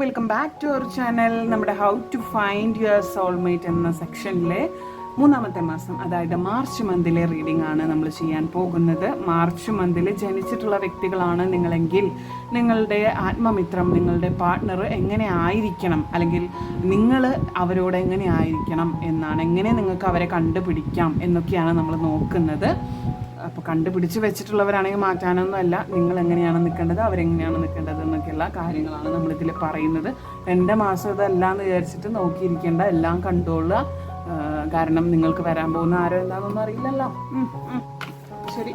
Welcome back to our channel. നമ്മുടെ how to find your soulmate എന്ന സെക്ഷനിലെ 3-ാമത്തെ മാസം, അതായത് മാർച്ച് മന്തിലെ റീഡിംഗ് ആണ് നമ്മൾ ചെയ്യാൻ പോകുന്നത്. മാർച്ച് മന്തിൽ ജനിച്ചിട്ടുള്ള വ്യക്തികളാണ് നിങ്ങളെങ്കിൽ നിങ്ങളുടെ ആത്മമിത്രം, നിങ്ങളുടെ പാർട്ട്ണർ എങ്ങനെ ആയിരിക്കണം, അല്ലെങ്കിൽ നിങ്ങൾ അവരോട് എങ്ങനെ ആയിരിക്കണം എന്നാണ്, എങ്ങനെ നിങ്ങൾക്ക് അവരെ കണ്ടുപിടിക്കാം എന്നൊക്കെയാണ് നമ്മൾ നോക്കുന്നത്. അപ്പോൾ കണ്ടുപിടിച്ച് വെച്ചിട്ടുള്ളവരാണെങ്കിൽ മാറ്റാനൊന്നുമല്ല, നിങ്ങൾ എങ്ങനെയാണ് നിൽക്കേണ്ടത്, അവരെങ്ങനെയാണ് നിൽക്കേണ്ടത് എന്നൊക്കെയുള്ള കാര്യങ്ങളാണ് നമ്മളിതിൽ പറയുന്നത്. 2 മാസം ഇതെല്ലാം എന്ന് വിചാരിച്ചിട്ട് നോക്കിയിരിക്കേണ്ട, എല്ലാം കണ്ടുകൊള്ളുക. കാരണം നിങ്ങൾക്ക് വരാൻ പോകുന്ന ആരോ എന്താണെന്നൊന്നും അറിയില്ലല്ലോ. ശരി.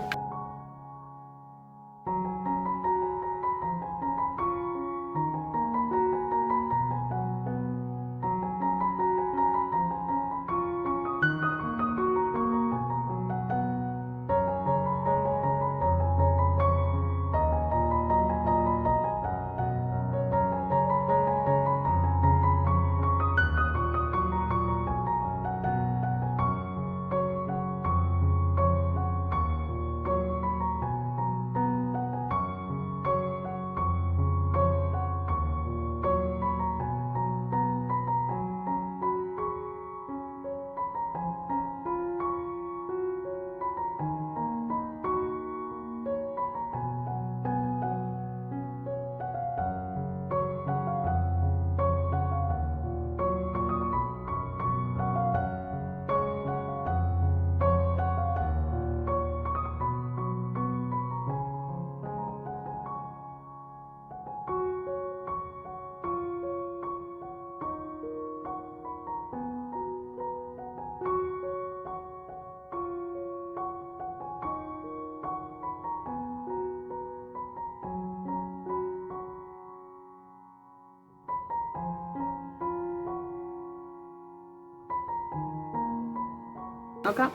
നോക്കാം.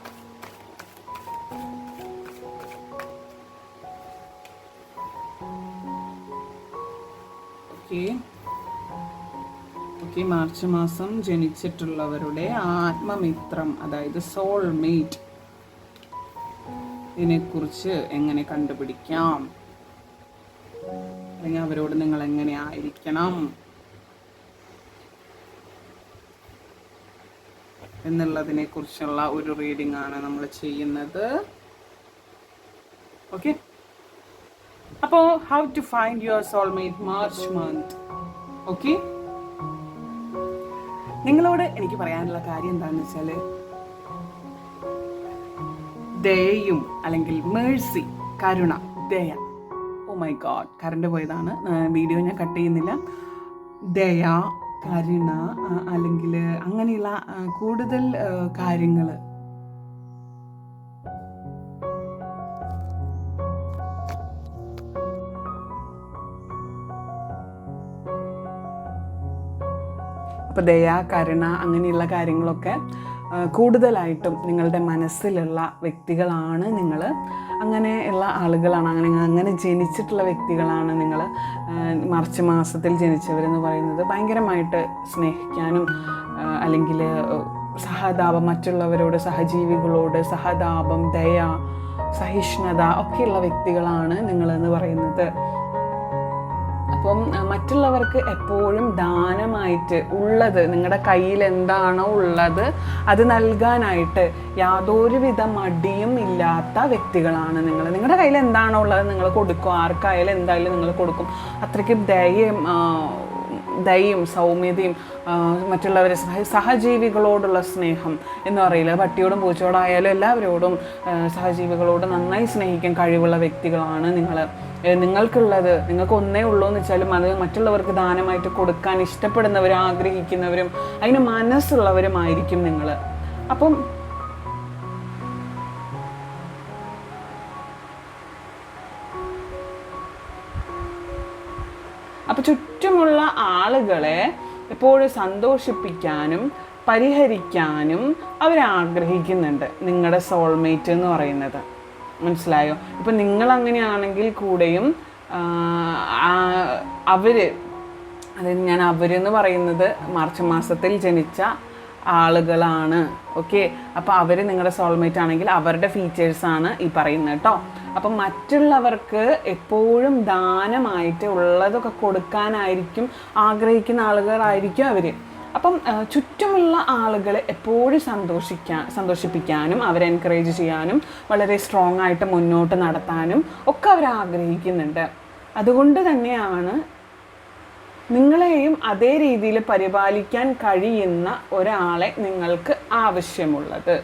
ഓക്കെ, മാർച്ച് മാസം ജനിച്ചിട്ടുള്ളവരുടെ ആത്മമിത്രം, അതായത് സോൾമേറ്റ്, ഇതിനെക്കുറിച്ച് എങ്ങനെ കണ്ടുപിടിക്കാം, അല്ലെങ്കിൽ അവരോട് നിങ്ങൾ എങ്ങനെ ആയിരിക്കണം എന്നുള്ളതിനെ കുറിച്ചുള്ള ഒരു റീഡിംഗ് ആണ് നമ്മൾ ചെയ്യുന്നത്. ഓക്കെ, അപ്പോൾ how to find your soulmate March month. Okay, നിങ്ങളോട് എനിക്ക് പറയാനുള്ള കാര്യം എന്താണെന്ന് വെച്ചാൽ, ദയയും അല്ലെങ്കിൽ മേഴ്സി, കരുണ, ദയ. ഓ മൈ ഗോഡ്, കറണ്ട് പോയതാണ്, വീഡിയോ ഞാൻ കട്ട് ചെയ്യുന്നില്ല. ദയ, കരുണ, അല്ലെങ്കിൽ അങ്ങനെയുള്ള കൂടുതൽ കാര്യങ്ങൾ അപ്പോൾ ദയ, കരുണ, അങ്ങനെയുള്ള കാര്യങ്ങളൊക്കെ കൂടുതലായിട്ടും നിങ്ങളുടെ മനസ്സിലുള്ള വ്യക്തികളാണ് നിങ്ങൾ. അങ്ങനെയുള്ള ആളുകളാണ്, അങ്ങനെ ജനിച്ചിട്ടുള്ള വ്യക്തികളാണ് നിങ്ങൾ. മാർച്ച് മാസത്തിൽ ജനിച്ചവരെന്ന് പറയുന്നത് ഭയങ്കരമായിട്ട് സ്നേഹിക്കാനും അല്ലെങ്കിൽ സഹതാപം, മറ്റുള്ളവരോട്, സഹജീവികളോട് സഹതാപം, ദയ, സഹിഷ്ണുത ഒക്കെയുള്ള വ്യക്തികളാണ് നിങ്ങളെന്ന് പറയുന്നത്. അപ്പം മറ്റുള്ളവർക്ക് എപ്പോഴും ദാനമായിട്ട് ഉള്ളത്, നിങ്ങളുടെ കയ്യിൽ എന്താണോ ഉള്ളത് അത് നൽകാനായിട്ട് യാതൊരുവിധ മടിയും ഇല്ലാത്ത വ്യക്തികളാണ് നിങ്ങൾ. നിങ്ങളുടെ കയ്യിൽ എന്താണോ ഉള്ളത് നിങ്ങൾ കൊടുക്കും, ആർക്കായാലും എന്തായാലും നിങ്ങൾ കൊടുക്കും. അത്രയ്ക്കും ദയയും സൗമ്യതയും മറ്റുള്ളവരെ സഹജീവികളോടുള്ള സ്നേഹം എന്ന് പറയില്ല, പട്ടിയോടും പൂച്ചയോടായാലും എല്ലാവരോടും സഹജീവികളോട് നന്നായി സ്നേഹിക്കാൻ കഴിവുള്ള വ്യക്തികളാണ് നിങ്ങൾ. നിങ്ങൾക്കുള്ളത് നിങ്ങൾക്ക് ഒന്നേ ഉള്ളൂ എന്ന് വെച്ചാലും അത് മറ്റുള്ളവർക്ക് ദാനമായിട്ട് കൊടുക്കാൻ ഇഷ്ടപ്പെടുന്നവരും ആഗ്രഹിക്കുന്നവരും അതിന് മനസ്സുള്ളവരുമായിരിക്കും നിങ്ങൾ. അപ്പം ചുറ്റുമുള്ള ആളുകളെ എപ്പോഴും സന്തോഷിപ്പിക്കാനും പരിഹരിക്കാനും അവരാഗ്രഹിക്കുന്നുണ്ട് നിങ്ങളുടെ സോൾമേറ്റ് എന്ന് പറയുന്നത്. മനസ്സിലായോ? ഇപ്പം നിങ്ങളങ്ങനെയാണെങ്കിൽ കൂടെയും അതായത് ഞാൻ അവരെന്ന് പറയുന്നത് മാർച്ച് മാസത്തിൽ ജനിച്ച ആളുകളാണ്. ഓക്കെ, അപ്പോൾ അവർ നിങ്ങളുടെ സോൾമേറ്റ് ആണെങ്കിൽ അവരുടെ ഫീച്ചേഴ്സാണ് ഈ പറയുന്നത് കേട്ടോ. അപ്പം മറ്റുള്ളവർക്ക് എപ്പോഴും ദാനമായിട്ട് ഉള്ളതൊക്കെ കൊടുക്കാനായിരിക്കും ആഗ്രഹിക്കുന്ന ആളുകളായിരിക്കും അവർ. അപ്പം ചുറ്റുമുള്ള ആളുകളെ എപ്പോഴും സന്തോഷിപ്പിക്കാനും അവരെ എൻകറേജ് ചെയ്യാനും വളരെ സ്ട്രോങ് ആയിട്ട് മുന്നോട്ട് നടത്താനും ഒക്കെ അവർ ആഗ്രഹിക്കുന്നുണ്ട്. അതുകൊണ്ട് തന്നെയാണ് നിങ്ങളെയും അതേ രീതിയിൽ പരിപാലിക്കാൻ കഴിയുന്ന ഒരാളെ നിങ്ങൾക്ക് ആവശ്യമുള്ളത്.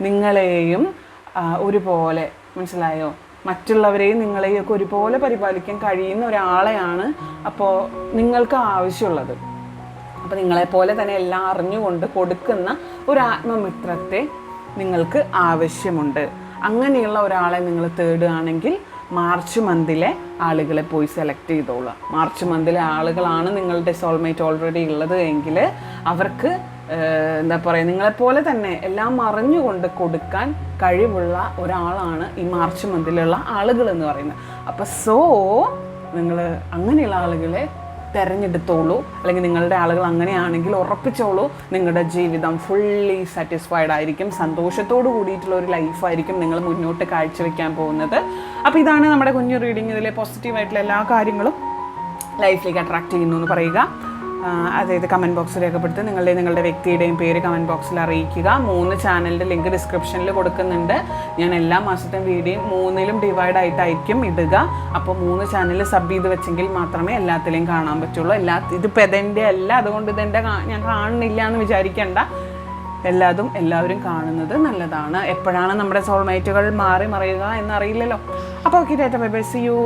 നിങ്ങളെയും ഒരുപോലെ, മനസ്സിലായോ, മറ്റുള്ളവരെയും നിങ്ങളെയും ഒക്കെ ഒരുപോലെ പരിപാലിക്കാൻ കഴിയുന്ന ഒരാളെയാണ് അപ്പോൾ നിങ്ങൾക്ക് ആവശ്യമുള്ളത്. അപ്പോൾ നിങ്ങളെപ്പോലെ തന്നെ എല്ലാം അറിഞ്ഞുകൊണ്ട് കൊടുക്കുന്ന ഒരു ആത്മമിത്രത്തെ നിങ്ങൾക്ക് ആവശ്യമുണ്ട്. അങ്ങനെയുള്ള ഒരാളെ നിങ്ങൾ തേടുകയാണെങ്കിൽ മാർച്ച് മന്തിലെ ആളുകളെ പോയി സെലക്ട് ചെയ്തോളുക. മാർച്ച് മന്തിലെ ആളുകളാണ് നിങ്ങളുടെ സോൾമേറ്റ് ഓൾറെഡി ഉള്ളത് എങ്കിൽ അവർക്ക് എന്താ പറയുക, നിങ്ങളെപ്പോലെ തന്നെ എല്ലാം അറിഞ്ഞുകൊണ്ട് കൊടുക്കാൻ കഴിവുള്ള ഒരാളാണ് ഈ മാർച്ച് മന്തിലുള്ള ആളുകൾ എന്ന് പറയുന്നത്. അപ്പോൾ നിങ്ങൾ അങ്ങനെയുള്ള ആളുകളെ തിരഞ്ഞെടുത്തോളൂ. അല്ലെങ്കിൽ നിങ്ങളുടെ ആളുകൾ അങ്ങനെയാണെങ്കിൽ ഉറപ്പിച്ചോളൂ, നിങ്ങളുടെ ജീവിതം ഫുള്ളി സാറ്റിസ്ഫൈഡ് ആയിരിക്കും, സന്തോഷത്തോട് കൂടിയിട്ടുള്ള ഒരു ലൈഫായിരിക്കും നിങ്ങൾ മുന്നോട്ട് കാഴ്ചവെക്കാൻ പോകുന്നത്. അപ്പോൾ ഇതാണ് നമ്മുടെ കുഞ്ഞു റീഡിങ്. ഇതിലെ പോസിറ്റീവായിട്ടുള്ള എല്ലാ കാര്യങ്ങളും ലൈഫിലേക്ക് അട്രാക്റ്റ് ചെയ്യുന്നു എന്ന് പറയുക. അതായത് കമൻറ്റ് ബോക്സിൽ രേഖപ്പെടുത്തി നിങ്ങളുടെ വ്യക്തിയുടെയും പേര് കമൻറ്റ് ബോക്സിൽ അറിയിക്കുക. 3 ചാനലിൻ്റെ ലിങ്ക് ഡിസ്ക്രിപ്ഷനിൽ കൊടുക്കുന്നുണ്ട്. ഞാൻ എല്ലാ മാസത്തെയും വീഡിയോ 3ലും ഡിവൈഡ് ആയിട്ടായിരിക്കും ഇടുക. അപ്പോൾ 3 ചാനൽ സബ് ചെയ്ത് വെച്ചെങ്കിൽ മാത്രമേ എല്ലാത്തിലെയും കാണാൻ പറ്റുള്ളൂ. ഇതിപ്പോൾ ഇതെൻ്റെ അല്ല, അതുകൊണ്ട് ഇതെൻ്റെ ഞാൻ കാണുന്നില്ല എന്ന് വിചാരിക്കേണ്ട. എല്ലാവരും കാണുന്നത് നല്ലതാണ്. എപ്പോഴാണ് നമ്മുടെ സോൾമേറ്റുകൾ മാറി മറിയുക എന്നറിയില്ലല്ലോ. അപ്പോൾ okay, tata bye bye, see U.